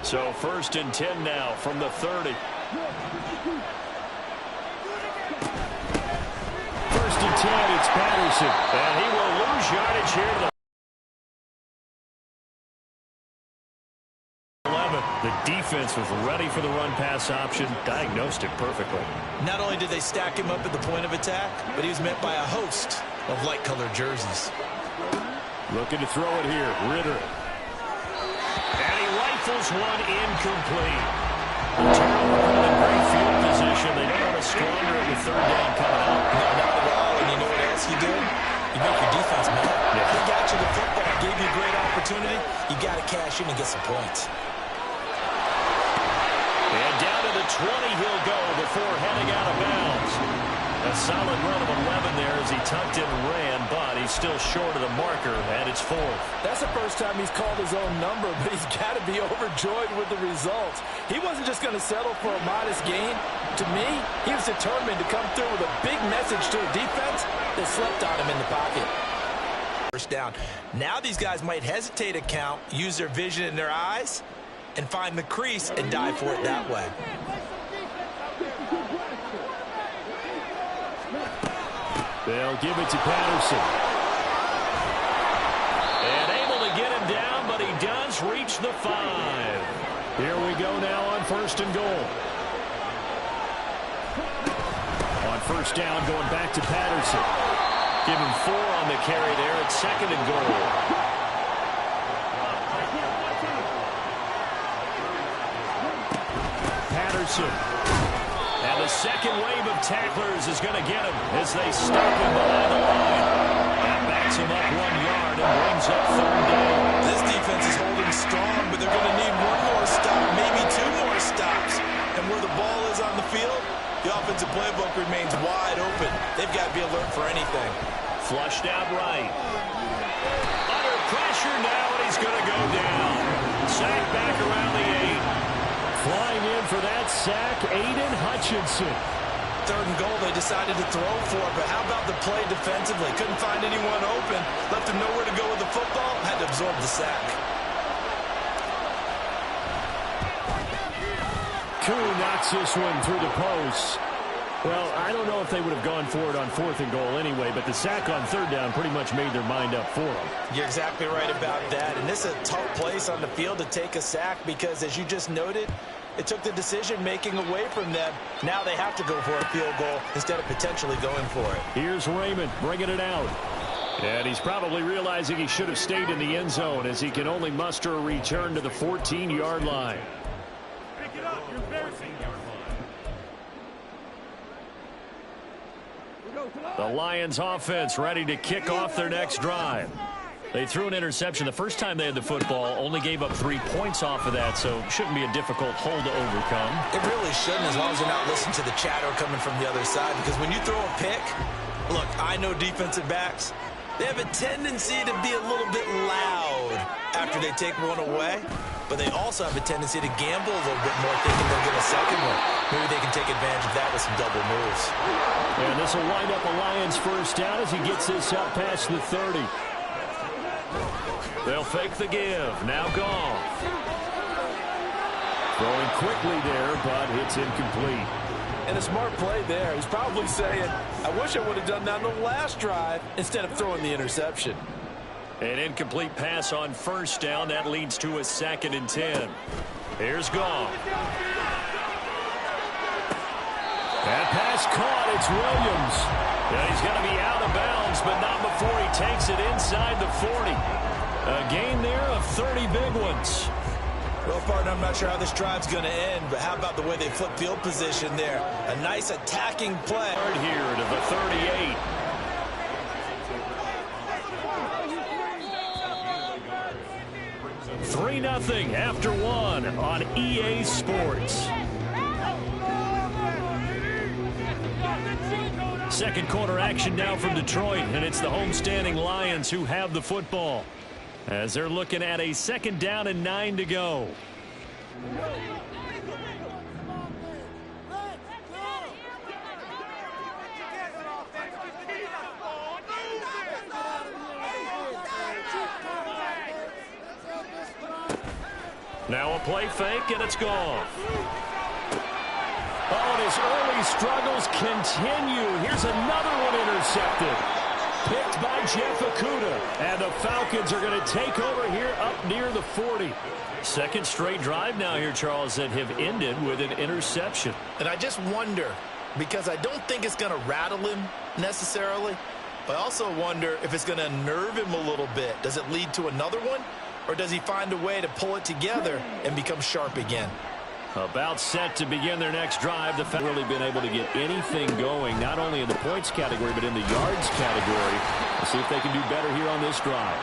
So 1st and 10 now from the 30. 1st and 10, it's Patterson. And he will lose yardage here to the 11. The defense was ready for the run-pass option, diagnosed it perfectly. Not only did they stack him up at the point of attack, but he was met by a host of light-colored jerseys. Looking to throw it here, Ritter. And he rifles one incomplete. The turnover put in great field position. They don't want to squander it with 3rd down coming up. No, not at all. And you know what else you do? You make your defense mad. Yeah. They got you the football, gave you a great opportunity. You got to cash in and get some points. And down to the 20 he'll go before heading out of bounds. A solid run of 11 there as he tucked in and ran, but he's still short of the marker, and it's 4th. That's the first time he's called his own number, but he's got to be overjoyed with the results. He wasn't just going to settle for a modest gain. To me, he was determined to come through with a big message to a defense that slept on him in the pocket. First down. Now these guys might hesitate to count, use their vision in their eyes, and find the crease and dive for it that way. They'll give it to Patterson. And able to get him down, but he does reach the 5. Here we go now on 1st and goal. On 1st down, going back to Patterson. Give him 4 on the carry there at 2nd and goal. Patterson. And the second wave of tacklers is going to get him as they stop him behind the line. That backs him up 1 yard and brings up 3rd down. This defense is holding strong, but they're going to need 1 more stop, maybe 2 more stops. And where the ball is on the field, the offensive playbook remains wide open. They've got to be alert for anything. Flushed out right. Under pressure now, and he's going to go down. Sack back around the 8. Flying in for that sack, Aiden Hutchinson. 3rd and goal, they decided to throw for it, but how about the play defensively? Couldn't find anyone open, left him nowhere to go with the football, had to absorb the sack. Koo knocks this one through the post. Well, I don't know if they would have gone for it on 4th and goal anyway, but the sack on 3rd down pretty much made their mind up for them. You're exactly right about that, and this is a tough place on the field to take a sack because, as you just noted, it took the decision-making away from them. Now they have to go for a field goal instead of potentially going for it. Here's Raymond bringing it out. And he's probably realizing he should have stayed in the end zone as he can only muster a return to the 14-yard line. Pick it up. You're embarrassing. The Lions offense ready to kick off their next drive. They threw an interception the first time they had the football, only gave up 3 points off of that, so shouldn't be a difficult hole to overcome. It really shouldn't, as long as you're not listening to the chatter coming from the other side, because when you throw a pick, look, I know defensive backs, they have a tendency to be a little bit loud after they take one away, but they also have a tendency to gamble a little bit more, thinking they'll get a second one. Maybe they can take advantage of that with some double moves. And this will wind up a Lions first down as he gets this up past the 30. They'll fake the give. Now Goff. Throwing quickly there, but it's incomplete. And a smart play there. He's probably saying, I wish I would have done that on the last drive instead of throwing the interception. An incomplete pass on 1st down. That leads to a 2nd and 10. Here's Goff. That pass caught. It's Williams. Yeah, he's going to be out of bounds, but not before he takes it inside the 40. A gain there of 30 big ones. Well, partner, I'm not sure how this drive's going to end, but how about the way they flip field position there? A nice attacking play. Here to the 38. Three 0 after 1 on EA Sports. Second quarter action now from Detroit, and it's the homestanding Lions who have the football as they're looking at a 2nd down and 9 to go. Now a play fake, and it's gone. Oh, and his early struggles continue. Here's another one intercepted. Picked by Jeff Okudah. And the Falcons are going to take over here up near the 40. Second straight drive now here, Charles, that have ended with an interception. And I just wonder, because I don't think it's going to rattle him necessarily, but I also wonder if it's going to unnerve him a little bit. Does it lead to another one, or does he find a way to pull it together and become sharp again? About set to begin their next drive. The Falcons have really been able to get anything going, not only in the points category, but in the yards category. We'll see if they can do better here on this drive.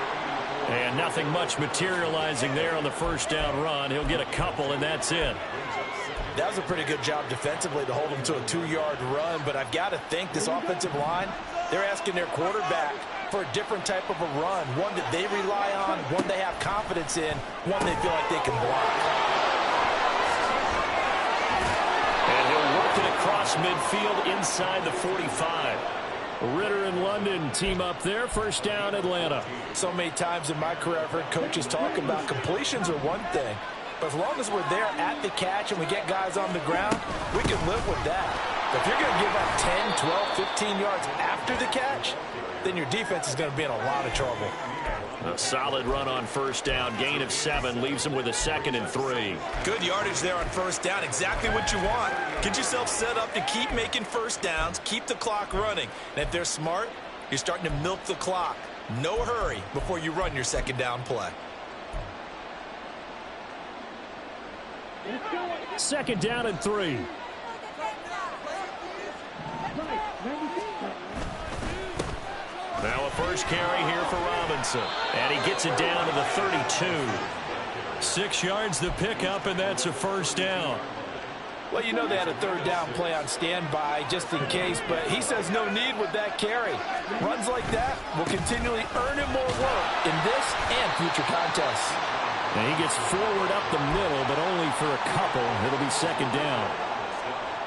And nothing much materializing there on the first down run. He'll get a couple, and that's it. That was a pretty good job defensively to hold him to a 2-yard run, but I've got to think this offensive line, they're asking their quarterback for a different type of a run, one that they rely on, one they have confidence in, one they feel like they can block. And he'll work it across midfield inside the 45. Ritter and London team up there. First down, Atlanta. So many times in my career I've heard coaches talk about completions are one thing, but as long as we're there at the catch and we get guys on the ground, we can live with that. But if you're going to give up 10, 12, 15 yards after the catch, then your defense is going to be in a lot of trouble. A solid run on first down. Gain of 7 leaves them with a 2nd and 3. Good yardage there on first down. Exactly what you want. Get yourself set up to keep making first downs, keep the clock running. And if they're smart, you're starting to milk the clock. No hurry before you run your second down play. Second down and 3. Now a first carry here for Robinson. And he gets it down to the 32. 6 yards to pick up, and that's a first down. Well, you know they had a third down play on standby just in case, but he says no need with that carry. Runs like that will continually earn him more work in this and future contests. And he gets forward up the middle, but only for a couple. It'll be second down.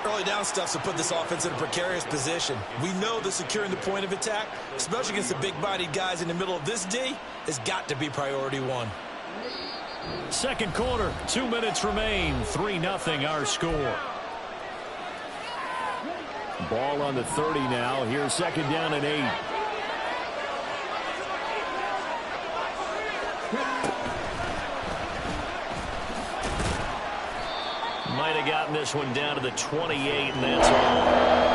Early down stuff to put this offense in a precarious position. We know that securing the point of attack, especially against the big-bodied guys in the middle of this D, has got to be priority one. Second quarter, 2 minutes remain. 3-0 our score. Ball on the 30 now. Here's second down and 8. Might have gotten this one down to the 28, and that's all.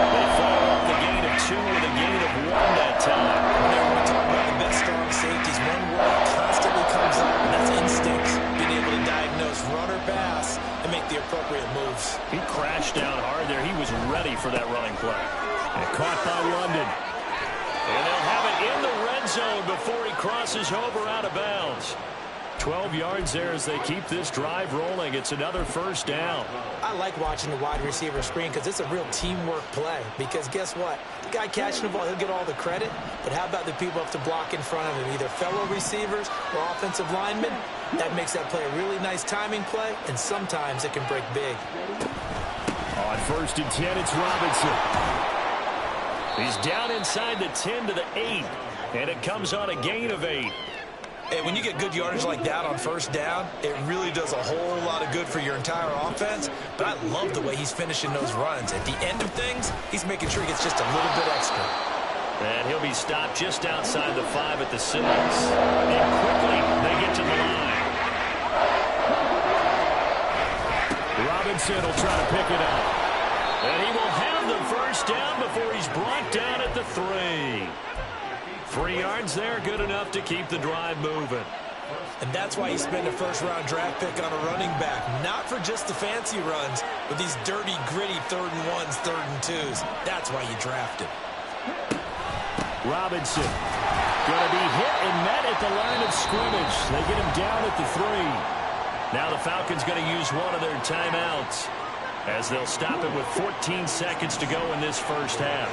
They follow up the gain of 2 with a gain of 1 that time. Whenever we talk about the best strong safeties, one word constantly comes up, and that's instincts. Being able to diagnose run or pass and make the appropriate moves. He crashed down hard there. He was ready for that running play. And caught by London. And they'll have it in the red zone before he crosses over out of bounds. 12 yards there as they keep this drive rolling. It's another first down. I like watching the wide receiver screen because it's a real teamwork play. Because guess what? The guy catching the ball, he'll get all the credit. But how about the people have to block in front of him, either fellow receivers or offensive linemen? That makes that play a really nice timing play, and sometimes it can break big. On first and 10, it's Robinson. He's down inside the 10 to the 8, and it comes on a gain of 8. Hey, when you get good yardage like that on first down, it really does a whole lot of good for your entire offense. But I love the way he's finishing those runs. At the end of things, he's making sure he gets just a little bit extra. And he'll be stopped just outside the 5 at the 6. And quickly, they get to the line. Robinson will try to pick it up. And he will have the first down before he's brought down at the 3. 3 yards there, good enough to keep the drive moving. And that's why you spend a first-round draft pick on a running back. Not for just the fancy runs, but these dirty, gritty 3rd and 1s, 3rd and 2s. That's why you draft him. Robinson going to be hit and met at the line of scrimmage. They get him down at the 3. Now the Falcons going to use one of their timeouts as they'll stop it with 14 seconds to go in this first half.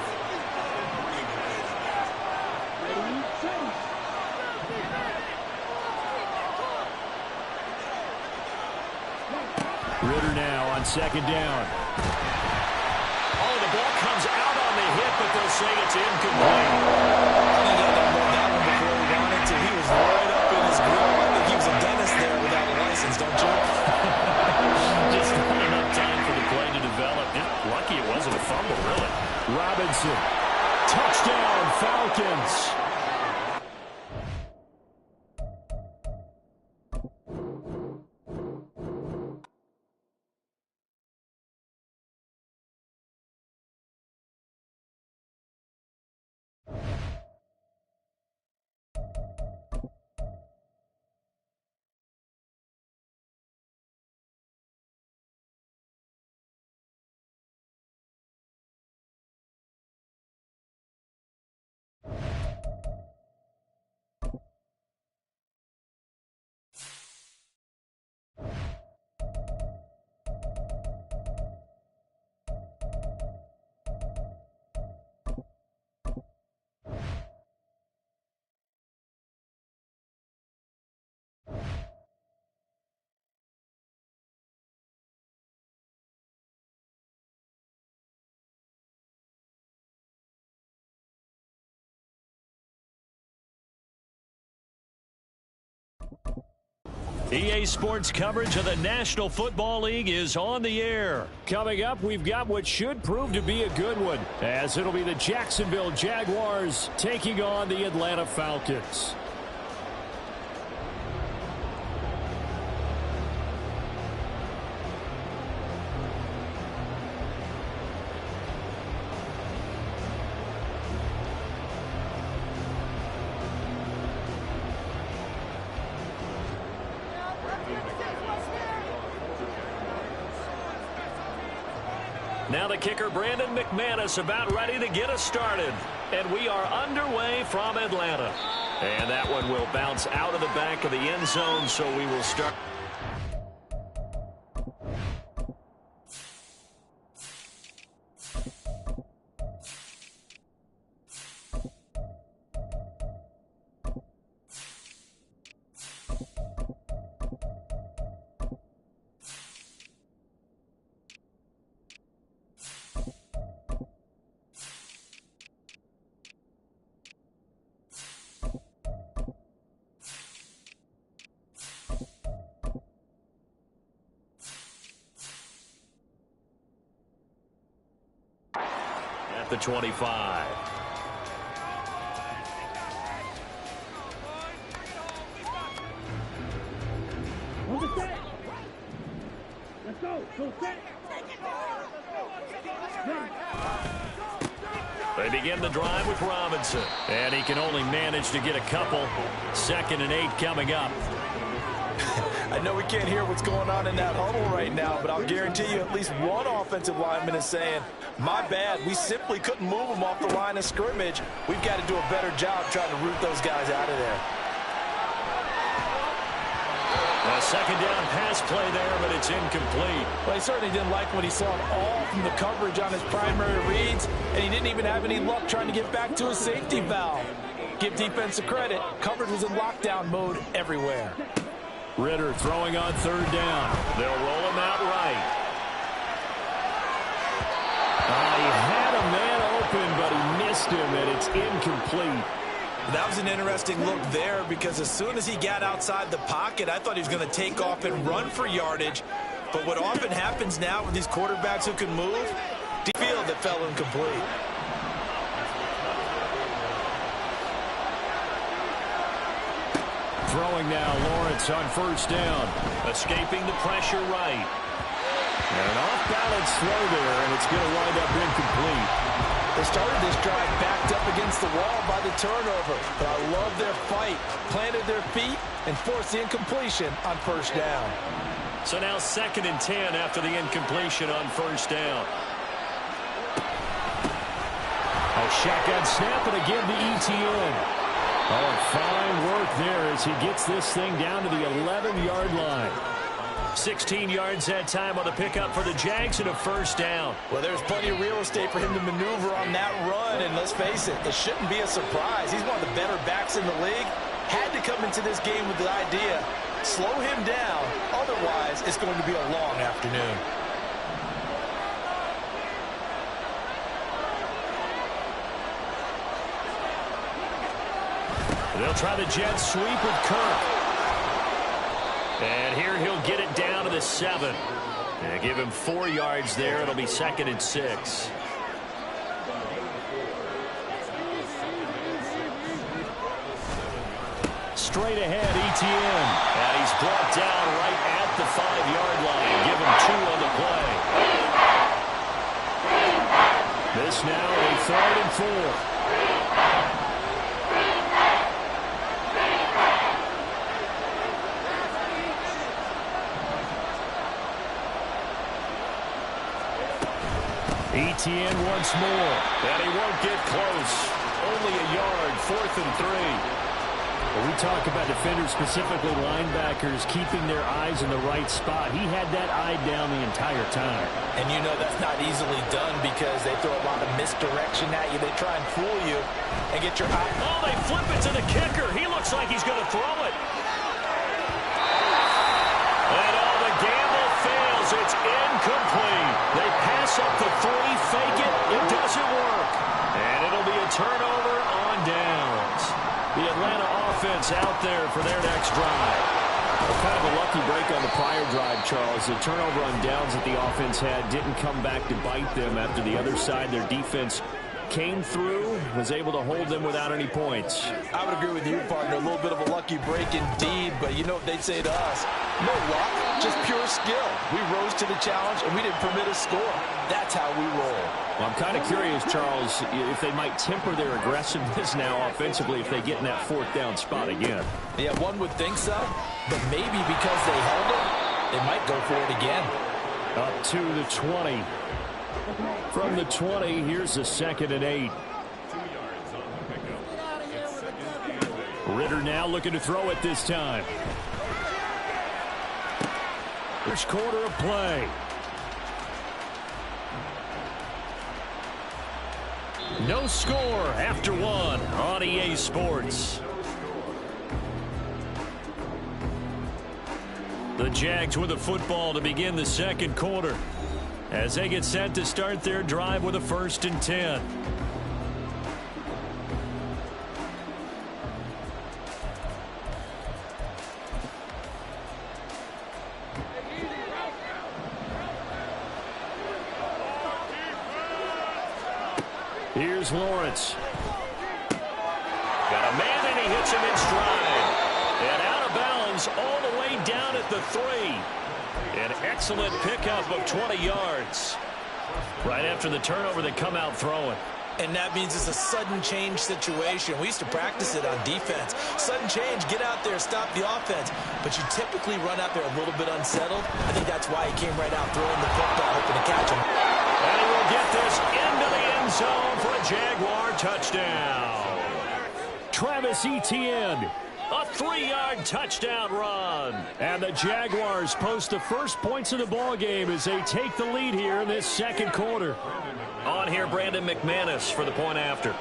Ritter now on second down. Oh, the ball comes out on the hit, but they'll say it's incomplete. He got that one before he wanted to. He was right up in his grill. I think he was a dentist there without a license, don't you? Robinson. Touchdown, Falcons. EA Sports coverage of the National Football League is on the air. Coming up, we've got what should prove to be a good one, as it'll be the Jacksonville Jaguars taking on the Atlanta Falcons. Now the kicker, Brandon McManus, about ready to get us started. And we are underway from Atlanta. And that one will bounce out of the back of the end zone, so we will start. The 25. Let's go. Go set. They begin the drive with Robinson. And he can only manage to get a couple. 2nd and 8 coming up. I know we can't hear what's going on in that huddle right now, but I'll guarantee you at least one offensive lineman is saying, my bad, we simply couldn't move them off the line of scrimmage. We've got to do a better job trying to root those guys out of there. A 2nd down pass play there, but it's incomplete. Well, he certainly didn't like what he saw at all from the coverage on his primary reads, and he didn't even have any luck trying to get back to his safety valve. Give defense a credit. Coverage was in lockdown mode everywhere. Ritter throwing on 3rd down. They'll roll him out right. He had a man open, but he missed him, and it's incomplete. That was an interesting look there because as soon as he got outside the pocket, I thought he was going to take off and run for yardage. But what often happens now with these quarterbacks who can move, deep field that fell incomplete. Throwing now, Lawrence on 1st down. Escaping the pressure right. And an off-balance throw there, and it's going to wind up incomplete. They started this drive backed up against the wall by the turnover, but I love their fight. Planted their feet and forced the incompletion on 1st down. So now 2nd and 10 after the incompletion on 1st down. A shotgun snap, and again the ETN. Oh, fine work there as he gets this thing down to the 11-yard line. 16 yards that time on the pickup for the Jags and a 1st down. Well, there's plenty of real estate for him to maneuver on that run, and let's face it, it shouldn't be a surprise. He's one of the better backs in the league. Had to come into this game with the idea, slow him down, otherwise it's going to be a long afternoon. They'll try the jet sweep with Kirk. And here he'll get it down to the 7. And give him 4 yards there. It'll be 2nd and 6. straight ahead, Etienne. And he's brought down right at the 5-yard line. Give him 2 on the play. This now a 3rd and 4. Etienne once more. And he won't get close. Only a yard, 4th and 3. When we talk about defenders, specifically linebackers, keeping their eyes in the right spot, he had that eye down the entire time. And you know that's not easily done because they throw a lot of misdirection at you. They try and fool you and get your eye. Oh, they flip it to the kicker. He looks like he's going to throw it. And all the gamble fails. It's incomplete. They pass up the 3, fake it. It doesn't work. And it'll be a turnover on downs. The Atlanta offense out there for their next drive. Well, kind of a lucky break on the prior drive, Charles. The turnover on downs that the offense had didn't come back to bite them after the other side. Their defense came through, was able to hold them without any points. I would agree with you, partner. A little bit of a lucky break indeed, but you know what they'd say to us? No luck, just pure skill. We rose to the challenge, and we didn't permit a score. That's how we roll. Well, I'm kind of curious, Charles, if they might temper their aggressiveness now offensively if they get in that 4th down spot again. Yeah, one would think so, but maybe because they held it, they might go for it again. Up to the 20. From the 20, here's the 2nd and 8. Ritter now looking to throw it this time. First quarter of play. No score after 1 on EA Sports. The Jags with the football to begin the 2nd quarter as they get set to start their drive with a 1st and 10. Here's Lawrence. Got a man, and he hits him in stride. And out of bounds all the way down at the 3. An excellent pickup of 20 yards. Right after the turnover, they come out throwing. And that means it's a sudden change situation. We used to practice it on defense. Sudden change, get out there, stop the offense. But you typically run out there a little bit unsettled. I think that's why he came right out throwing the football, hoping to catch him. And he will get this into the end zone for a Jaguar touchdown. Travis Etienne. A 3-yard touchdown run. And the Jaguars post the first points of the ball game as they take the lead here in this 2nd quarter. On here, Brandon McManus for the point after.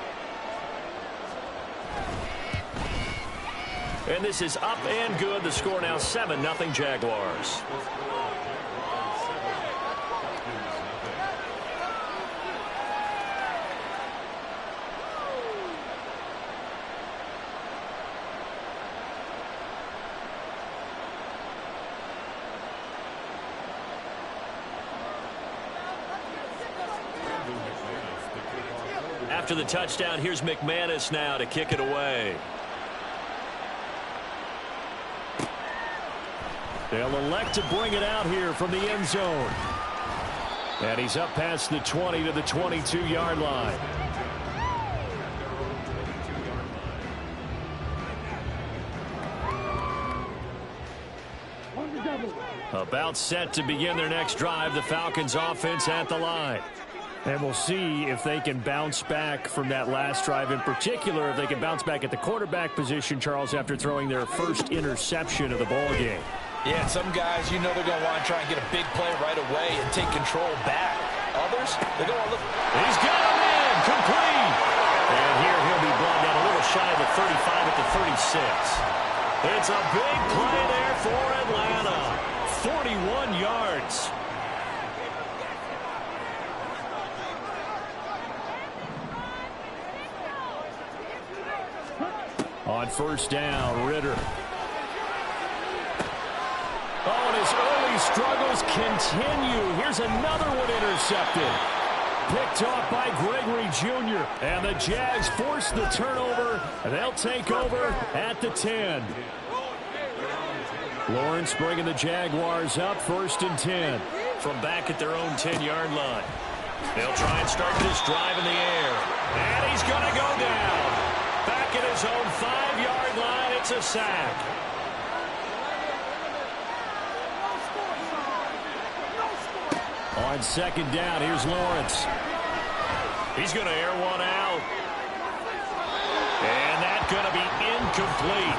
And this is up and good. The score now 7-0 Jaguars. After the touchdown, here's McManus now to kick it away. They'll elect to bring it out here from the end zone. And he's up past the 20 to the 22-yard line. About set to begin their next drive, the Falcons offense at the line. And we'll see if they can bounce back from that last drive. In particular, if they can bounce back at the quarterback position, Charles, after throwing their first interception of the ball game. Yeah, and some guys, you know they're going to want to try and get a big play right away and take control back. Others, they're going to look. He's got him in, complete. And here he'll be brought down a little shy of the 35 at the 36. It's a big play there for Atlanta. 41 yards. On 1st down, Ritter. Oh, and his early struggles continue. Here's another one intercepted. picked off by Gregory Jr. And the Jags force the turnover. They'll take over at the 10. Lawrence bringing the Jaguars up 1st and 10. From back at their own 10-yard line. They'll try and start this drive in the air. And he's going to go down. Back at his own 5-yard line, it's a sack. On 2nd down, here's Lawrence. He's going to air one out. And that's going to be incomplete.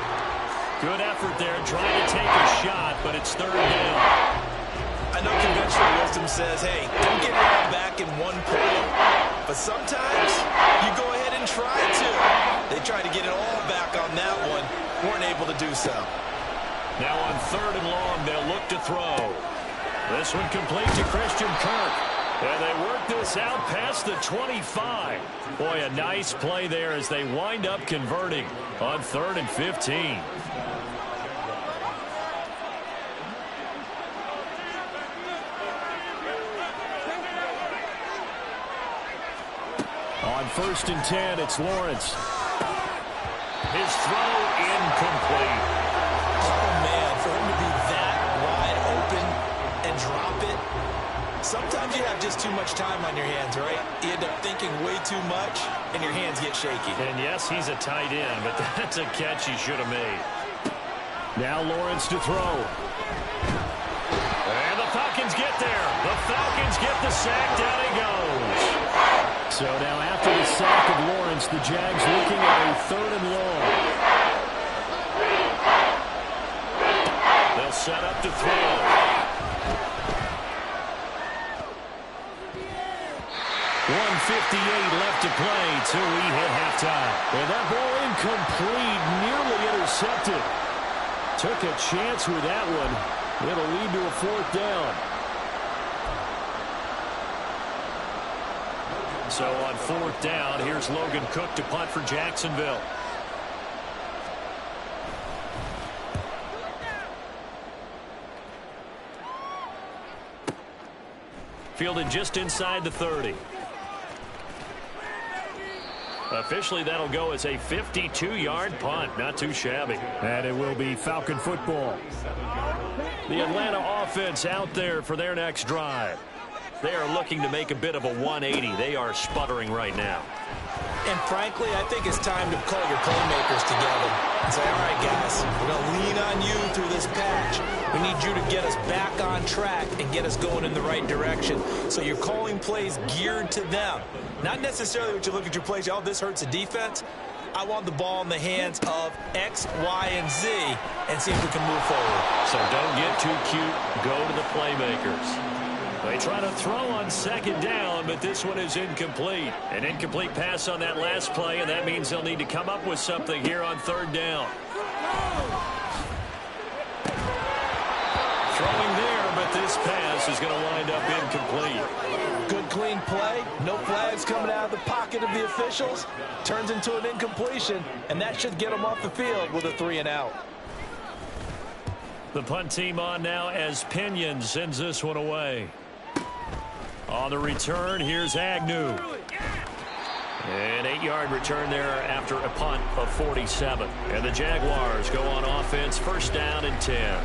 Good effort there trying to take a shot, but it's 3rd down. I know conventional wisdom says, hey, don't get it all back in one play. But sometimes you go ahead and try to. They tried to get it all back on that one. Weren't able to do so. Now on 3rd and long, they'll look to throw. This one complete to Christian Kirk. And they work this out past the 25. Boy, a nice play there as they wind up converting on 3rd and 15. On 1st and 10, it's Lawrence. His throw incomplete. Oh, man, for him to be that wide open and drop it. Sometimes you have just too much time on your hands, right? You end up thinking way too much, and your hands get shaky. And yes, he's a tight end, but that's a catch he should have made. Now Lawrence to throw. And the Falcons get there. The Falcons get the sack. Down he goes. So now after the sack of Lawrence, the Jags looking at a 3rd and long. They'll set up to throw. 1:58 left to play till we hit halftime. And that ball incomplete, nearly intercepted. Took a chance with that one. It'll lead to a 4th down. So on 4th down, here's Logan Cook to punt for Jacksonville. Fielded just inside the 30. Officially, that'll go as a 52-yard punt. Not too shabby. And it will be Falcon football. The Atlanta offense out there for their next drive. They are looking to make a bit of a 180. They are sputtering right now. And frankly, I think it's time to call your playmakers together and say, all right, guys, we're going to lean on you through this patch. We need you to get us back on track and get us going in the right direction. So you're calling plays geared to them. Not necessarily what you look at your plays, oh, this hurts the defense. I want the ball in the hands of X, Y, and Z and see if we can move forward. So don't get too cute. Go to the playmakers. They try to throw on 2nd down, but this one is incomplete. An incomplete pass on that last play, and that means they'll need to come up with something here on 3rd down. Throwing there, but this pass is going to wind up incomplete. Good, clean play. No flags coming out of the pocket of the officials. Turns into an incompletion, and that should get them off the field with a 3 and out. The punt team on now as Pinion sends this one away. On the return, here's Agnew. An 8-yard return there after a punt of 47. And the Jaguars go on offense, 1st down and 10.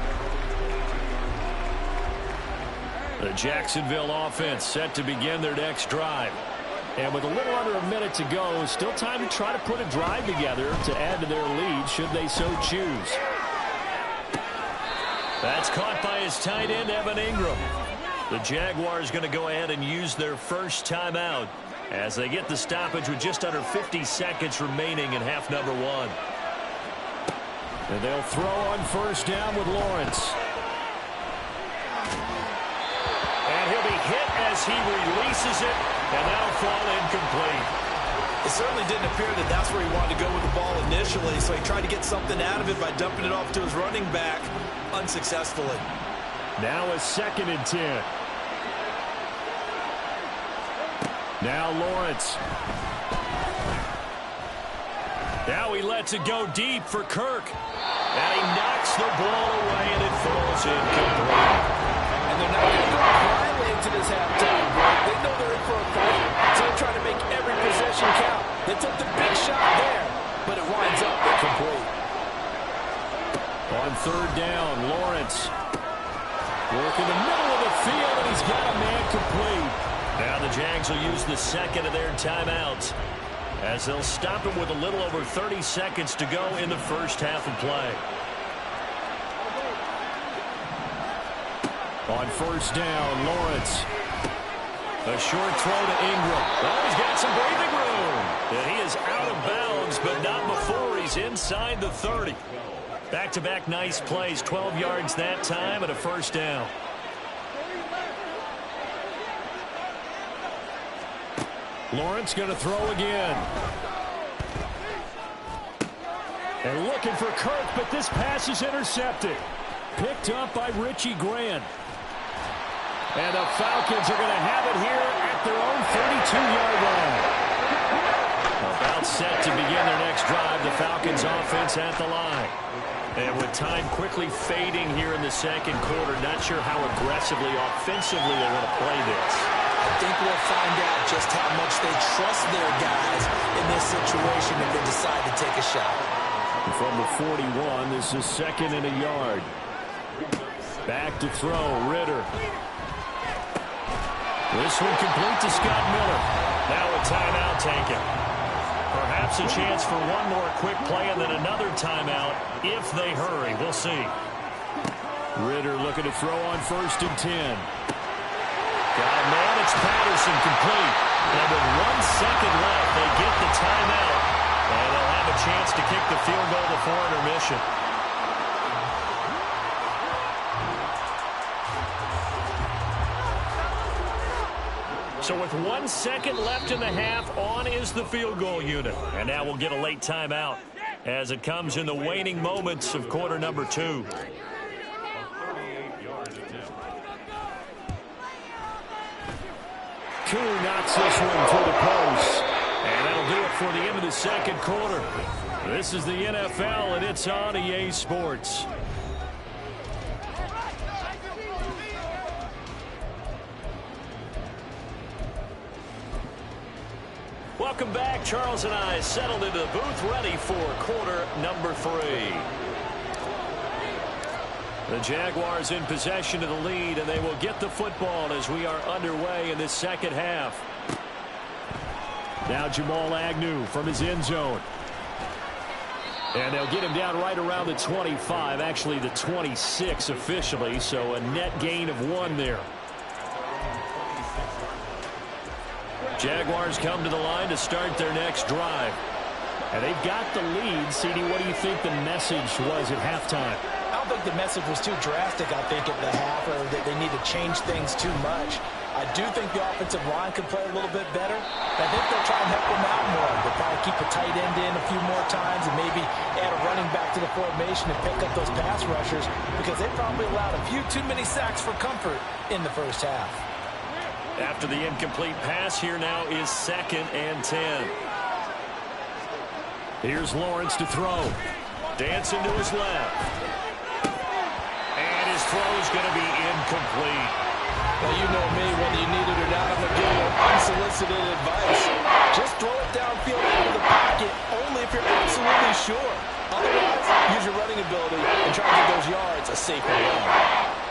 The Jacksonville offense set to begin their next drive. And with a little under a minute to go, still time to try to put a drive together to add to their lead should they so choose. That's caught by his tight end, Evan Ingram. The Jaguars going to go ahead and use their first timeout as they get the stoppage with just under 50 seconds remaining in half number 1. And they'll throw on 1st down with Lawrence. And he'll be hit as he releases it, and that'll fall incomplete. It certainly didn't appear that that's where he wanted to go with the ball initially, so he tried to get something out of it by dumping it off to his running back unsuccessfully. Now a 2nd and 10. Now Lawrence. Now he lets it go deep for Kirk. And he knocks the ball away, and it falls incomplete. And they're not going to go quietly into this halftime break. They know they're in for a fight. third down. Lawrence working the middle of the field, and he's got a man complete. Now the Jags will use the second of their timeouts as they'll stop him with a little over 30 seconds to go in the first half of play. On first down, Lawrence. A short throw to Ingram. Oh, he's got some breathing room. And he is out of bounds, but not before he's inside the 30. Back-to-back nice plays, 12 yards that time and a first down. Lawrence going to throw again. And looking for Kirk, but this pass is intercepted. Picked up by Richie Grant. And the Falcons are going to have it here at their own 32-yard line. About set to begin their next drive, the Falcons offense at the line. And with time quickly fading here in the second quarter, not sure how aggressively, offensively they want to play this. I think we'll find out just how much they trust their guys in this situation if they decide to take a shot. From the 41, this is second and a yard. Back to throw, Ritter. This one complete to Scott Miller. Now a timeout taken. Perhaps a chance for one more quick play and then another timeout if they hurry. We'll see. Ritter looking to throw on first and 10. Got a man, it's Patterson, complete. And with 1 second left, they get the timeout. And they'll have a chance to kick the field goal before intermission. So with 1 second left in the half, on is the field goal unit. And now we'll get a late timeout as it comes in the waning moments of quarter number 2. Koo knocks this one through the post. And that'll do it for the end of the second quarter. This is the NFL, and it's on EA Sports. Welcome back. Charles and I settled into the booth ready for quarter number 3. The Jaguars in possession of the lead, and they will get the football as we are underway in this second half. Now Jamal Agnew from his end zone. And they'll get him down right around the 25, actually the 26 officially, so a net gain of 1 there. Jaguars come to the line to start their next drive. And they've got the lead. CD, what do you think the message was at halftime? I don't think the message was too drastic, I think, at the half, or that they need to change things too much. I do think the offensive line can play a little bit better. I think they'll try and help them out more. They'll probably keep a tight end in a few more times and maybe add a running back to the formation and pick up those pass rushers because they probably allowed a few too many sacks for comfort in the first half. After the incomplete pass, here now is 2nd and 10. Here's Lawrence to throw. Dancing to his left. And his throw is going to be incomplete. Well, you know me, whether you need it or not, I'm going to give you unsolicited advice. Just throw it downfield out of the pocket, only if you're absolutely sure. Otherwise, use your running ability and try to get those yards a safer run.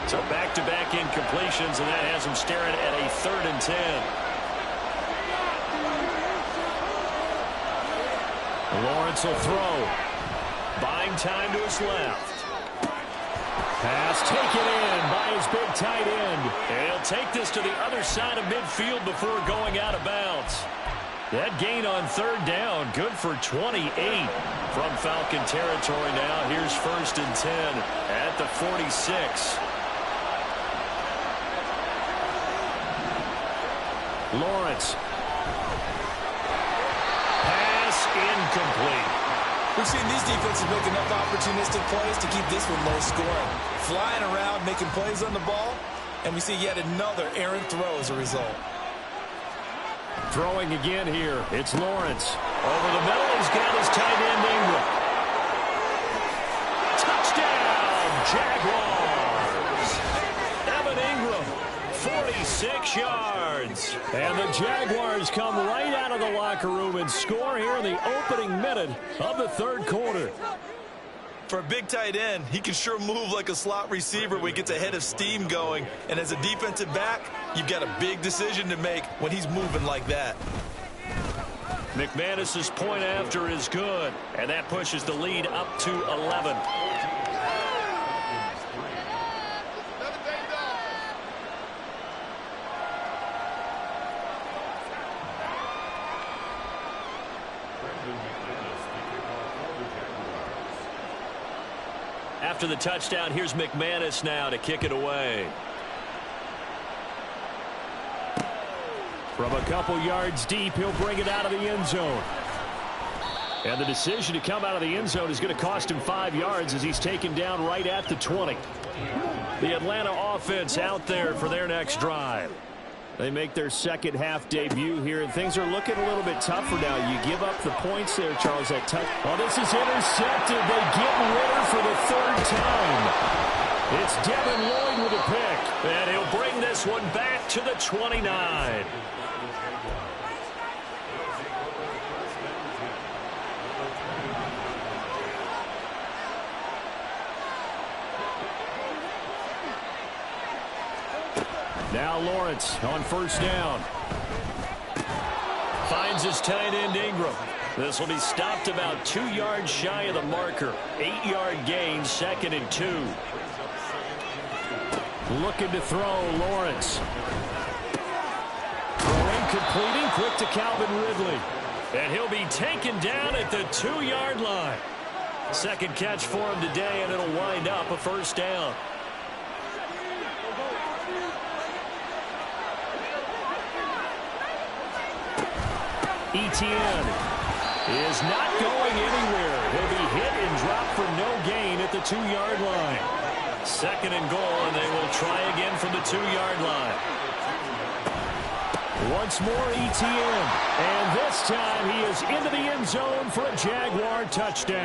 So back-to-back incompletions, and that has him staring at a 3rd and 10. Lawrence will throw. Buying time to his left. Pass taken in by his big tight end. And he'll take this to the other side of midfield before going out of bounds. That gain on 3rd down, good for 28 from Falcon territory now. Here's 1st and 10 at the 46. Lawrence. Pass incomplete. We've seen these defenses make enough opportunistic plays to keep this one low scoring. Flying around, making plays on the ball, and we see yet another errant throw as a result. Throwing again here. It's Lawrence. Over the middle, he's got his tight end Ingram. Touchdown, Jaguars. Evan Ingram 46 yards. And the Jaguars come right out of the locker room and score here in the opening minute of the third quarter. For a big tight end, he can sure move like a slot receiver when he gets a head of steam going. And as a defensive back, you've got a big decision to make when he's moving like that. McManus's point after is good, and that pushes the lead up to 11. After the touchdown, here's McManus now to kick it away. From a couple yards deep, he'll bring it out of the end zone. And the decision to come out of the end zone is going to cost him 5 yards as he's taken down right at the 20. The Atlanta offense out there for their next drive. They make their second half debut here, and things are looking a little bit tougher now. You give up the points there, Charles, that touch. Oh, this is intercepted. They get Ritter for the third time. It's Devin Lloyd with a pick. And he'll bring this one back to the 29. Now Lawrence on first down. Finds his tight end Ingram. This will be stopped about 2 yards shy of the marker. 8-yard gain, 2nd and 2. Looking to throw, Lawrence. Throwing, completing, quick to Calvin Ridley. And he'll be taken down at the 2-yard line. Second catch for him today, and it'll wind up a first down. Etienne is not going anywhere. He'll be hit and dropped for no gain at the 2-yard line. 2nd and goal, and they will try again from the 2-yard line. Once more Etienne. And this time he is into the end zone for a Jaguar touchdown.